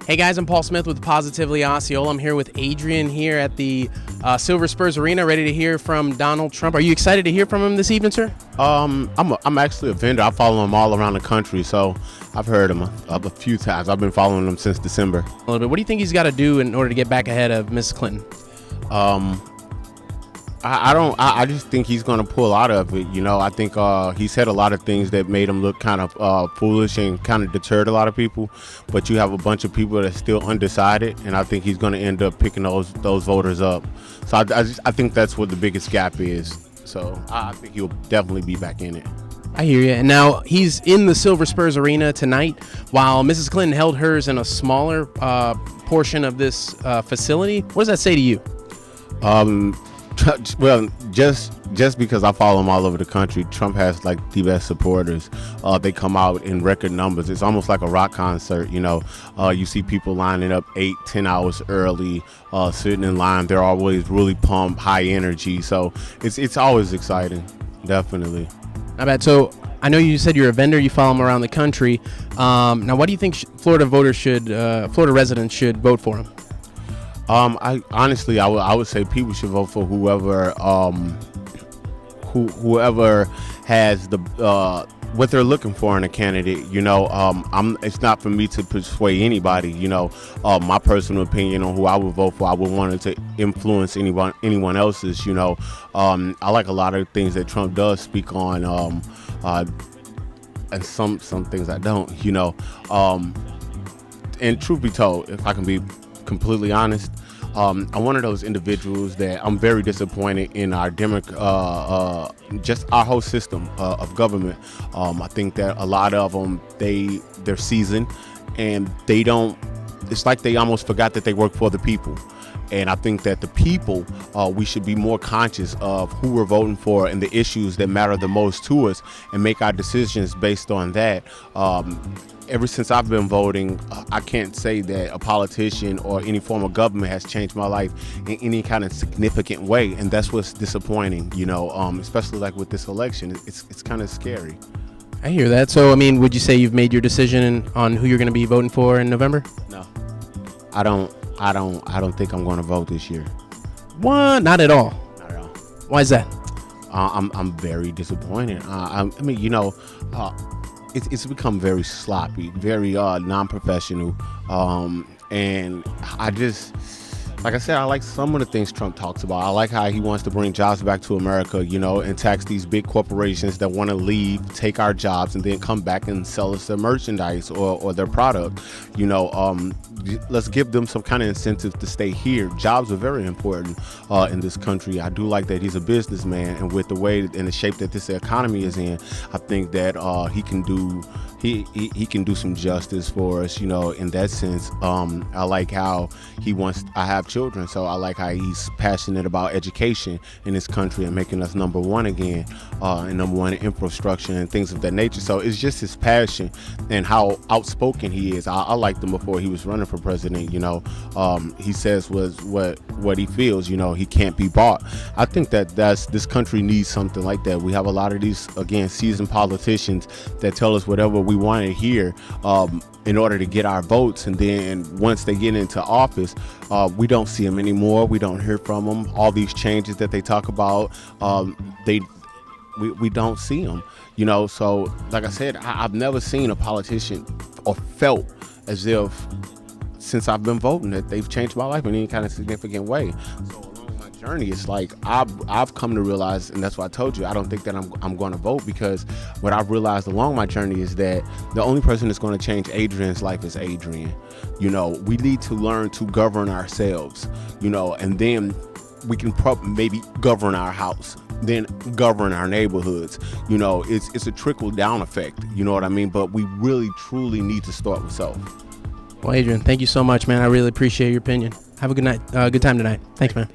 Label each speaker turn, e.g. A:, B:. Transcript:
A: Hey guys, I'm Paul Smith with Positively Osceola. I'm here with Adrian here at the Silver Spurs Arena, ready to hear from Donald Trump. Are you excited to hear from him this evening, sir?
B: I'm actually a vendor. I follow him all around the country, so I've heard him a few times. I've been following him since December.
A: A little bit. What do you think he's got to do in order to get back ahead of Mrs. Clinton?
B: I just think he's going to pull out of it. You know, I think he said a lot of things that made him look kind of foolish and kind of deterred a lot of people. But you have a bunch of people that are still undecided, and I think he's going to end up picking those voters up. So I think that's what the biggest gap is. So I think he'll definitely be back in it.
A: I hear you. And now he's in the Silver Spurs Arena tonight, while Mrs. Clinton held hers in a smaller portion of this facility. What does that say to you?
B: Well, just because I follow him all over the country, Trump has like the best supporters. They come out in record numbers. It's almost like a rock concert, you know. You see people lining up 8-10 hours early, sitting in line. They're always really pumped, high energy. So it's always exciting, definitely.
A: Not bad. So I know you said you're a vendor. You follow him around the country. Now, what do you think Florida residents should vote for him?
B: I honestly, I would say people should vote for whoever has the what they're looking for in a candidate. You know, it's not for me to persuade anybody. You know, my personal opinion on who I would vote for, I would want it to influence anyone else's. You know, I like a lot of things that Trump does speak on, and some things I don't. You know, and truth be told, if I can be completely honest, I'm one of those individuals that I'm very disappointed in our just our whole system of government. I think that a lot of them, they're seasoned, and it's like they almost forgot that they work for the people. And I think that the people, we should be more conscious of who we're voting for and the issues that matter the most to us, and make our decisions based on that. Ever since I've been voting, I can't say that a politician or any form of government has changed my life in any kind of significant way, and that's what's disappointing. You know, especially like with this election, it's kind of scary.
A: I hear that. So, I mean, would you say you've made your decision on who you're going to be voting for in November?
B: No, I don't think I'm going to vote this year.
A: What? Not at all.
B: Not at all.
A: Why is that?
B: I'm very disappointed. I mean, you know, it's become very sloppy, very non-professional, and I just, like I said, I like some of the things Trump talks about. I like how he wants to bring jobs back to America, you know, and tax these big corporations that want to leave, take our jobs, and then come back and sell us their merchandise or their product. You know, let's give them some kind of incentive to stay here. Jobs are very important in this country. I do like that he's a businessman, and with the way and the shape that this economy is in, I think that he can do some justice for us, you know, in that sense. I like how I have children, so I like how he's passionate about education in this country and making us number one again, and number one in infrastructure and things of that nature. So it's just his passion and how outspoken he is. I liked him before he was running for president. You know, he says what he feels. You know, he can't be bought. I think that this country needs something like that. We have a lot of these, again, seasoned politicians that tell us whatever we want to hear in order to get our votes, and then once they get into office, we don't see them anymore. We don't hear from them. All these changes that they talk about, we don't see them. You know, so like I said, I've never seen a politician or felt as if, since I've been voting, that they've changed my life in any kind of significant way. So along my journey, it's like I've come to realize, and that's why I told you I don't think that I'm going to vote, because what I've realized along my journey is that the only person that's going to change Adrian's life is Adrian. You know, we need to learn to govern ourselves, you know, and then we can maybe govern our house, then govern our neighborhoods. You know, it's a trickle down effect, you know what I mean? But we really truly need to start with self.
A: Well, Adrian, thank you so much, man. I really appreciate your opinion. Have a good night. Good time tonight. Thanks, man.